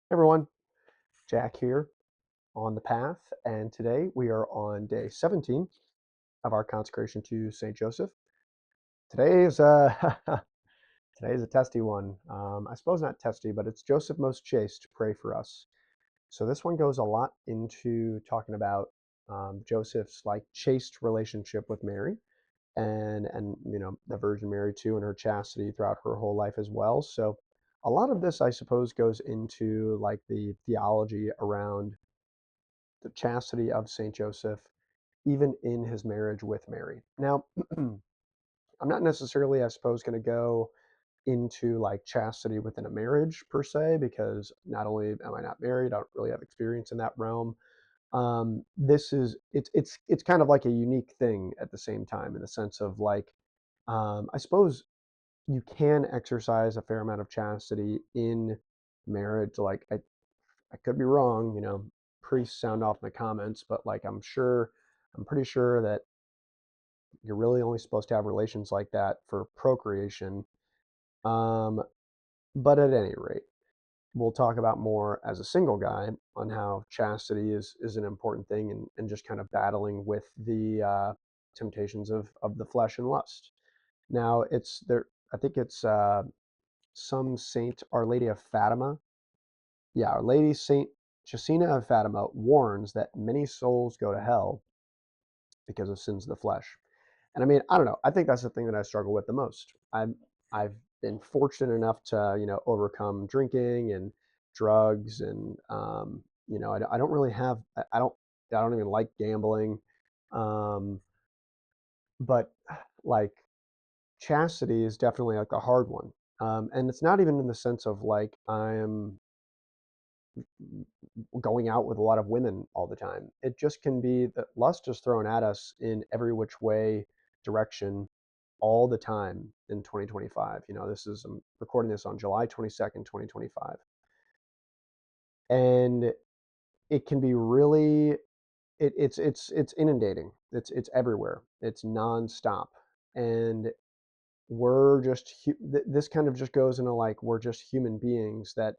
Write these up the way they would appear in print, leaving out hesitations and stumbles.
Everyone, Jack here on the path, and today we are on day 17 of our consecration to Saint Joseph. Today is today is a testy one. I suppose not testy, but it's Joseph Most Chaste. Pray for us. So this one goes a lot into talking about Joseph's like chaste relationship with Mary, and the Virgin Mary too, and her chastity throughout her whole life as well. So a lot of this, I suppose, goes into like the theology around the chastity of Saint Joseph, even in his marriage with Mary. Now, I'm not necessarily, I suppose, going to go into like chastity within a marriage per se, because not only am I not married, I don't really have experience in that realm. This is it's kind of like a unique thing at the same time, in the sense of like, I suppose you can exercise a fair amount of chastity in marriage. Like I could be wrong, priests sound off in the comments, but like I'm pretty sure that you're really only supposed to have relations like that for procreation. Um, but at any rate, we'll talk about more as a single guy on how chastity is an important thing, and just kind of battling with the temptations of the flesh and lust. Now it's there. I think it's some saint, Our Lady of Fatima. Yeah, Our Lady Saint Chasina of Fatima warns that many souls go to hell because of sins of the flesh. And I mean, I don't know. I think that's the thing that I struggle with the most. I've been fortunate enough to overcome drinking and drugs, and I don't really have I don't even like gambling, um, but like chastity is definitely like a hard one, and it's not even in the sense of like I'm going out with a lot of women all the time. It just can be that lust is thrown at us in every which way direction all the time in 2025. This is I'm recording this on July 22nd, 2025. And it can be really it's inundating. It's everywhere. It's nonstop. And this kind of just goes into like we're just human beings that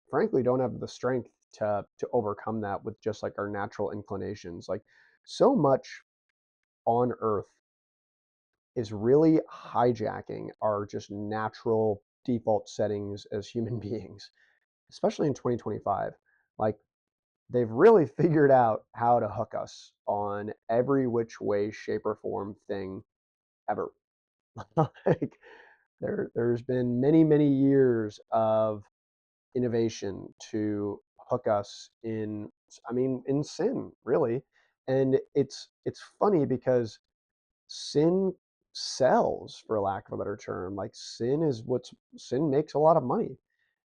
frankly don't have the strength to overcome that with just like our natural inclinations. Like so much on earth is really hijacking our just natural default settings as human beings, especially in 2025. Like they've really figured out how to hook us on every which way, shape, or form thing ever. Like there's been many, many years of innovation to hook us in, I mean, in sin, really. And it's funny because sin sells, for lack of a better term. Like sin makes a lot of money.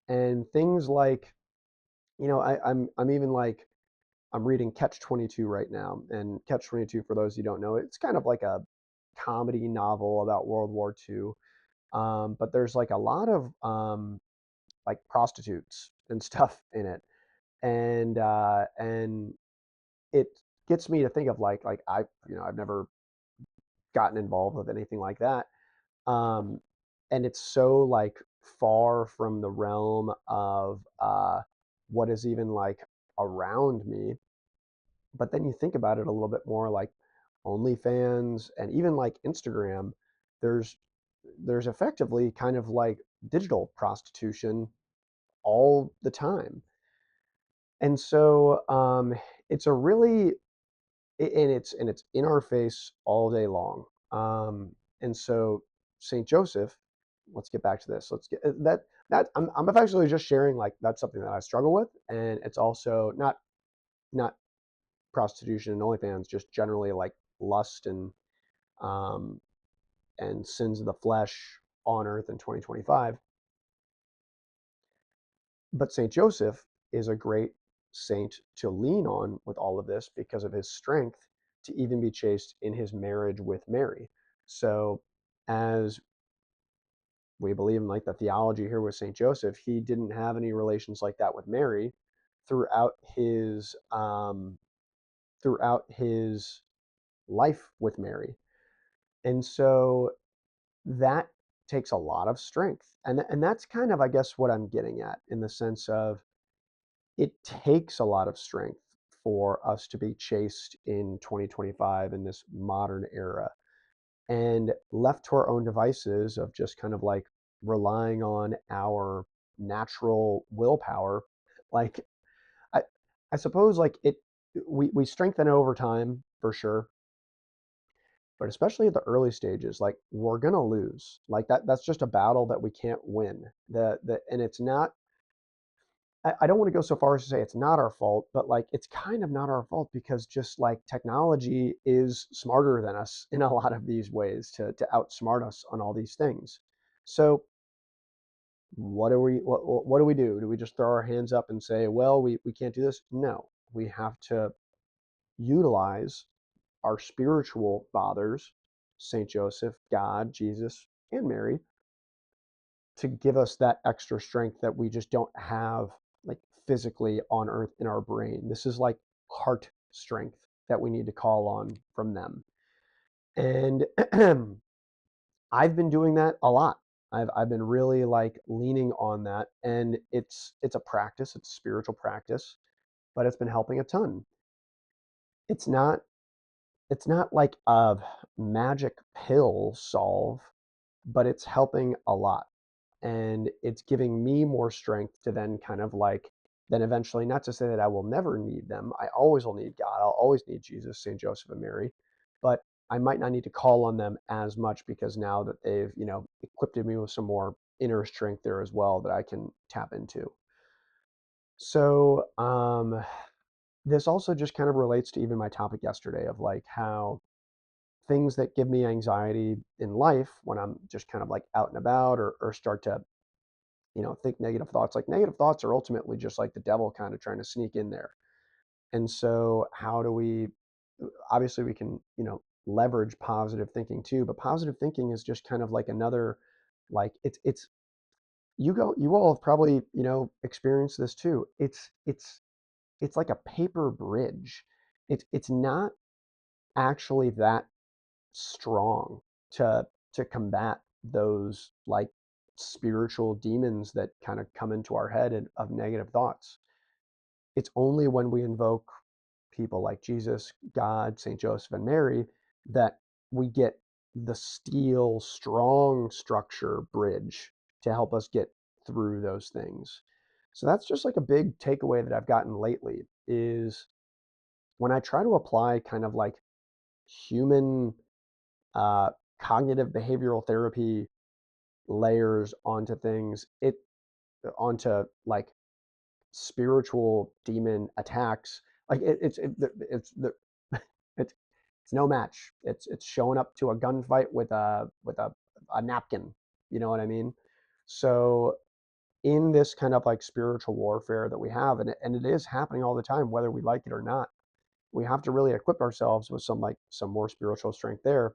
And things like, I'm even like I'm reading Catch 22 right now. And Catch 22, for those who don't know, it's kind of like a comedy novel about World War II. But there's like a lot of like prostitutes and stuff in it, and it gets me to think of like I've never gotten involved with anything like that, um, and it's so like far from the realm of what is even like around me. But then you think about it a little bit more, like OnlyFans and even like Instagram. There's there's effectively kind of like digital prostitution all the time. And so it's a really and it's in our face all day long. And so Saint Joseph, let's get back to this. Let's get that I'm actually just sharing like that's something that I struggle with, and it's also not prostitution and OnlyFans, just generally like lust um, and sins of the flesh on earth in 2025. But St. Joseph is a great saint to lean on with all of this because of his strength to even be chaste in his marriage with Mary. So, as we believe in like the theology here with St. Joseph, he didn't have any relations like that with Mary throughout his life with Mary. And so that takes a lot of strength. And that's kind of, I guess, what I'm getting at, in the sense of it takes a lot of strength for us to be chaste in 2025 in this modern era. And left to our own devices of just kind of like relying on our natural willpower, like I I suppose like we strengthen it over time for sure, but especially at the early stages, like we're gonna lose. Like that's just a battle that we can't win. The and it's not I don't want to go so far as to say it's not our fault, but like it's kind of not our fault because just like technology is smarter than us in a lot of these ways to outsmart us on all these things. So what do we do? Do we just throw our hands up and say, well, we can't do this? No, we have to utilize our spiritual fathers, Saint Joseph, God, Jesus, and Mary, to give us that extra strength that we just don't have like physically on earth in our brain. This is like heart strength that we need to call on from them. And I've been doing that a lot. I've been really like leaning on that, and it's a practice, it's a spiritual practice, but it's been helping a ton. It's not it's not like a magic pill solve, but it's helping a lot. And it's giving me more strength to then kind of like then eventually, not to say that I will never need them. I always will need God. I'll always need Jesus, St. Joseph and Mary, but I might not need to call on them as much because now that they've, equipped me with some more inner strength there as well that I can tap into. So, this also just kind of relates to even my topic yesterday of like how things that give me anxiety in life when I'm just kind of like out and about or start to think negative thoughts. Like negative thoughts are ultimately just like the devil kind of trying to sneak in there. And so, how do we? Obviously, we can leverage positive thinking too, but positive thinking is just kind of like another, like it's you all have probably experienced this too. It's like a paper bridge. It's not actually that strong to combat those like spiritual demons that kind of come into our head and, of negative thoughts. It's only when we invoke people like Jesus, God, St. Joseph, and Mary that we get the steel, strong structure bridge to help us get through those things. So that's just like a big takeaway that I've gotten lately is when I try to apply kind of like human uh, cognitive behavioral therapy layers onto things, onto like spiritual demon attacks. Like it's the it's it's no match. It's showing up to a gunfight with a napkin. You know what I mean? So in this kind of like spiritual warfare that we have, and it is happening all the time, whether we like it or not, we have to really equip ourselves with some more spiritual strength there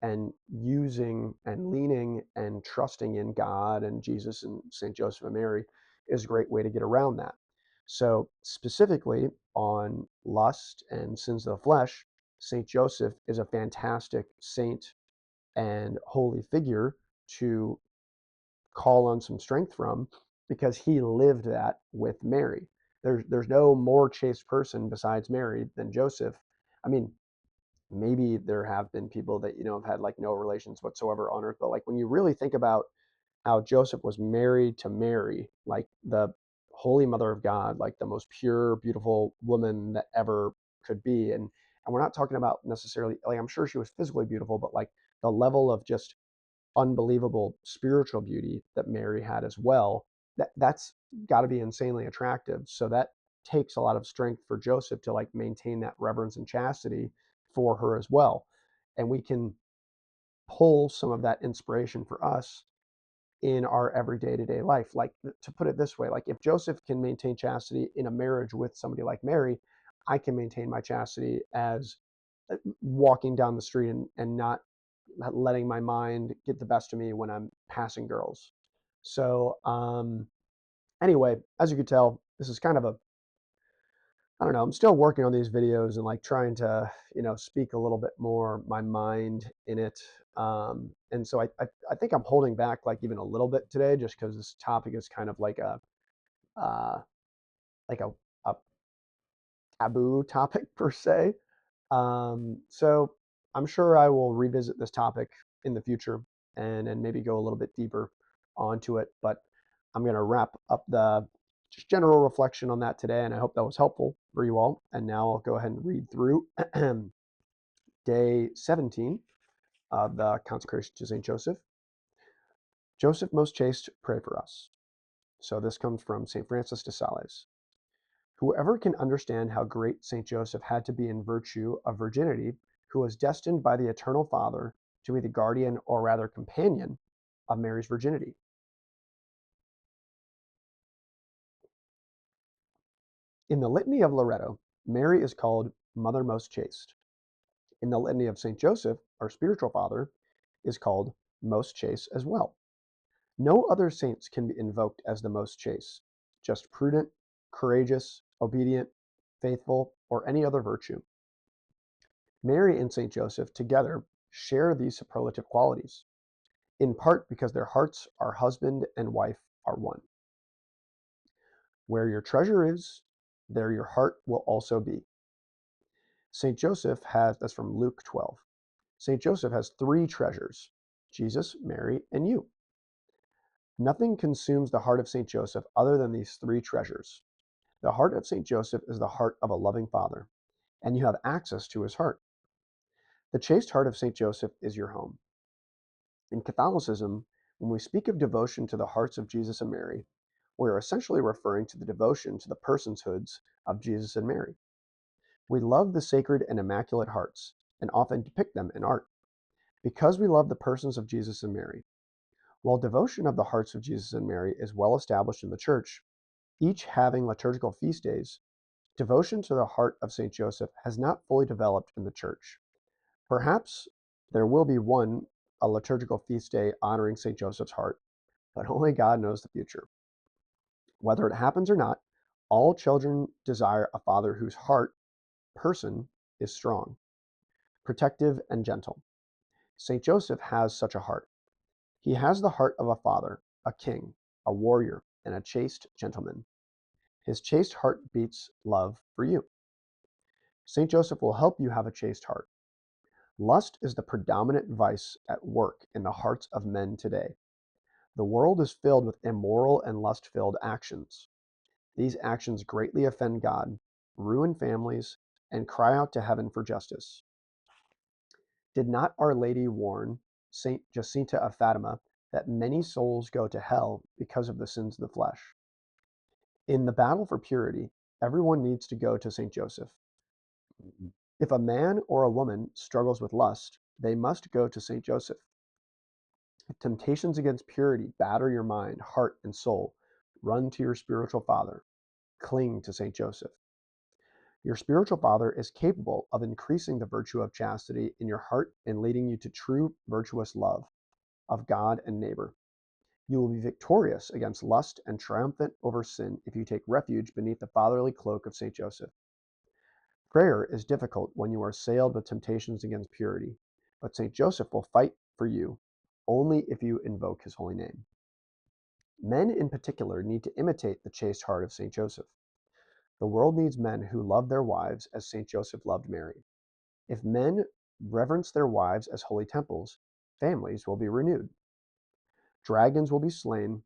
and using and leaning and trusting in God and Jesus and St. Joseph and Mary is a great way to get around that. So, specifically on lust and sins of the flesh, St. Joseph is a fantastic saint and holy figure to call on some strength from because he lived that with Mary. There's no more chaste person besides Mary than Joseph. I mean, maybe there have been people that have had like no relations whatsoever on earth, but like when you really think about how Joseph was married to Mary, like the holy mother of God, like the most pure beautiful woman that ever could be, and we're not talking about necessarily, like, I'm sure she was physically beautiful, but like the level of just unbelievable spiritual beauty that Mary had as well, that's got to be insanely attractive. So that takes a lot of strength for Joseph to like maintain that reverence and chastity for her as well. And we can pull some of that inspiration for us in our everyday to day life. Like to put it this way, like if Joseph can maintain chastity in a marriage with somebody like Mary, I can maintain my chastity as walking down the street and not letting my mind get the best of me when I'm passing girls. So, anyway, as you could tell, this is kind of I don't know, I'm still working on these videos and like trying to, speak a little bit more my mind in it. And so I think I'm holding back like even a little bit today just because this topic is kind of like a, uh, like a taboo topic per se. So I'm sure I will revisit this topic in the future and maybe go a little bit deeper onto it. But I'm going to wrap up the just general reflection on that today, and I hope that was helpful for you all. And now I'll go ahead and read through day 17 of the Consecration to St. Joseph. Joseph, most chaste, pray for us. So this comes from St. Francis de Sales. Whoever can understand how great St. Joseph had to be in virtue of virginity, who was destined by the Eternal Father to be the guardian, or rather companion, of Mary's virginity. In the Litany of Loreto, Mary is called Mother Most Chaste. In the Litany of St. Joseph, our spiritual father, is called Most Chaste as well. No other saints can be invoked as the most chaste, just prudent, courageous, obedient, faithful, or any other virtue. Mary and St. Joseph together share these superlative qualities, in part because their hearts, our husband and wife, are one. Where your treasure is, there your heart will also be. St. Joseph has, that's from Luke 12. St. Joseph has three treasures: Jesus, Mary, and you. Nothing consumes the heart of St. Joseph other than these three treasures. The heart of St. Joseph is the heart of a loving father, and you have access to his heart. The chaste heart of St. Joseph is your home. In Catholicism, when we speak of devotion to the hearts of Jesus and Mary, we are essentially referring to the devotion to the personhoods of Jesus and Mary. We love the sacred and immaculate hearts, and often depict them in art, because we love the persons of Jesus and Mary. While devotion of the hearts of Jesus and Mary is well established in the Church, each having liturgical feast days, devotion to the heart of St. Joseph has not fully developed in the Church. Perhaps there will be a liturgical feast day honoring St. Joseph's heart, but only God knows the future. Whether it happens or not, all children desire a father whose person, is strong, protective, and gentle. St. Joseph has such a heart. He has the heart of a father, a king, a warrior, and a chaste gentleman. His chaste heart beats love for you. St. Joseph will help you have a chaste heart. Lust is the predominant vice at work in the hearts of men today. The world is filled with immoral and lust-filled actions. These actions greatly offend God, ruin families, and cry out to heaven for justice. Did not Our Lady warn Saint Jacinta of Fatima that many souls go to hell because of the sins of the flesh? In the battle for purity, everyone needs to go to Saint Joseph. If a man or a woman struggles with lust, they must go to Saint Joseph. If temptations against purity batter your mind, heart, and soul, run to your spiritual father. Cling to Saint Joseph. Your spiritual father is capable of increasing the virtue of chastity in your heart and leading you to true virtuous love of God and neighbor. You will be victorious against lust and triumphant over sin if you take refuge beneath the fatherly cloak of Saint Joseph. Prayer is difficult when you are assailed with temptations against purity, but Saint Joseph will fight for you only if you invoke his holy name. Men in particular need to imitate the chaste heart of Saint Joseph. The world needs men who love their wives as Saint Joseph loved Mary. If men reverence their wives as holy temples, families will be renewed. Dragons will be slain,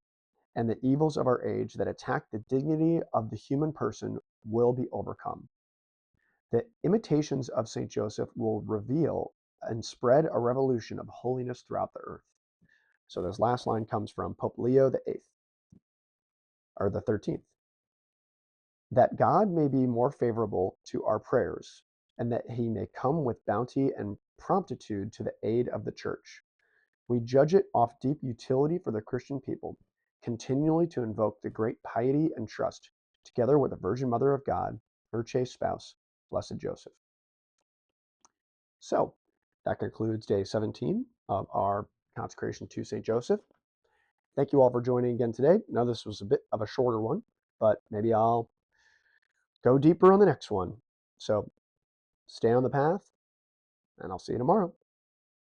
and the evils of our age that attack the dignity of the human person will be overcome. The imitations of St. Joseph will reveal and spread a revolution of holiness throughout the earth. So this last line comes from Pope Leo the 8th, or the 13th. That God may be more favorable to our prayers, and that he may come with bounty and promptitude to the aid of the Church. We judge it off deep utility for the Christian people, continually to invoke the great piety and trust, together with the Virgin Mother of God, her chaste spouse, Blessed Joseph. So that concludes day 17 of our consecration to St. Joseph. Thank you all for joining again today. Now this was a bit of a shorter one, but maybe I'll go deeper on the next one. So stay on the path, and I'll see you tomorrow.